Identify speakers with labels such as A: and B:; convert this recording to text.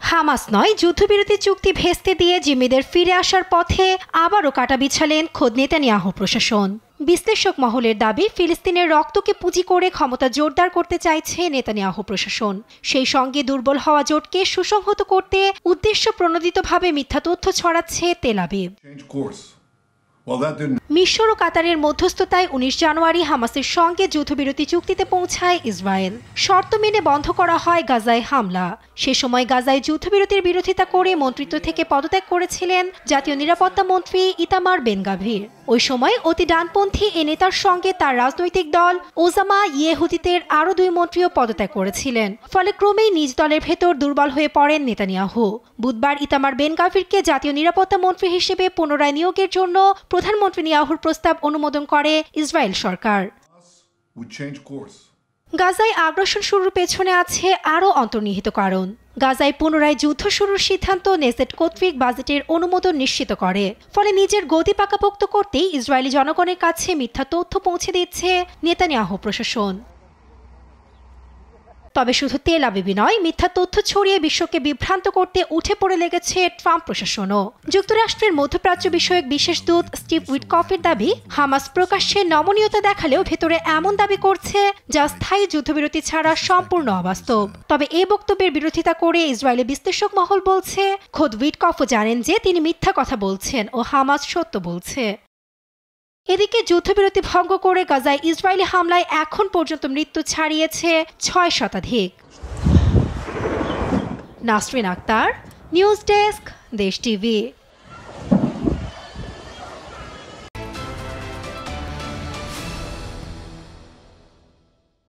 A: Hamas নয়, যুদ্ধবিরতি চুক্তি ভেস্তে দিয়ে জিম্মিদের ফিরে আসার পথে আবারও কাঁটা বিছালেন খোদ নেতানিয়াহু প্রশাসন। বিশ্লেষক মহলের দাবি, ফিলিস্তিনের রক্তকে পুঁজি করে ক্ষমতা জোরদার করতে চাইছে নেতানিয়াহু প্রশাসন। সেই সঙ্গে দুর্বল হওয়া জোটকে সুসংহত করতে উদ্দেশ্য প্রণোদিতভাবে মিথ্যা তথ্য ছড়াচ্ছে তেল আবিব। মিশর ও কাতারের মধ্যস্থতায় 19 জানুয়ারি হামাসের সঙ্গে যুদ্ধবিরতি চুক্তিতে পৌঁছায় ইসরায়েল। শর্ত মেনে বন্ধ করা হয় গাজায় হামলা। সে সময় গাজায় যুদ্ধবিরতির বিরোধিতা করে মন্ত্রিত্ব থেকে পদত্যাগ করেছিলেন জাতীয় নিরাপত্তা মন্ত্রী ইতামার বেন গাভির। ওই সময় অতি ডানপন্থী এ নেতার সঙ্গে তার রাজনৈতিক দল ওজামা ইয়েহুদিতের আরও 2 মন্ত্রীও পদত্যাগ করেছিলেন। ফলে ক্রমেই নিজ দলের ভেতর দুর্বল হয়ে পড়েন নেতানিয়াহু। বুধবার ইতামার বেন গাভিরকে জাতীয় নিরাপত্তা মন্ত্রী হিসেবে পুনরায় নিয়োগের জন্য প্রধানমন্ত্রী নিয়াহুর প্রস্তাব অনুমোদন করে ইসরায়েল সরকার। গাজায় আগ্রাসন শুরুর পেছনে আছে আরও অন্তর্নিহিত কারণ। গাজায় পুনরায় যুদ্ধ শুরুর সিদ্ধান্ত নেসেট কর্তৃক বাজেটের অনুমোদন নিশ্চিত করে। ফলে নিজের গদি পাকাপোক্ত করতেই ইসরায়েলি জনগণের কাছে মিথ্যা তথ্য পৌঁছে দিচ্ছে নেতানিয়াহু প্রশাসন। তবে শুধু তেল আবিবই নয়, মিথ্যা তথ্য ছড়িয়ে বিশ্বকে বিভ্রান্ত করতে উঠে পড়ে লেগেছে ট্রাম্প প্রশাসনও। যুক্তরাষ্ট্রের মধ্যপ্রাচ্য বিষয়ক বিশেষ দূত স্টিভ উইটকফের দাবি, হামাস প্রকাশ্যে নমনীয়তা দেখালেও ভেতরে এমন দাবি করছে যা স্থায়ী যুদ্ধবিরতি ছাড়া সম্পূর্ণ অবাস্তব। তবে এই বক্তব্যের বিরোধিতা করে ইসরায়েলি বিশ্লেষক মহল বলছে, খোদ উইটকফও জানেন যে তিনি মিথ্যা কথা বলছেন ও হামাস সত্য বলছে। এদিকে যুদ্ধবিরতি ভঙ্গ করে গাজায় ইসরায়েলি হামলায় এখন পর্যন্ত মৃত্যু ছাড়িয়েছে 6 শতাধিক। নাসরিন আক্তার, নিউজ ডেস্ক, দেশ টিভি।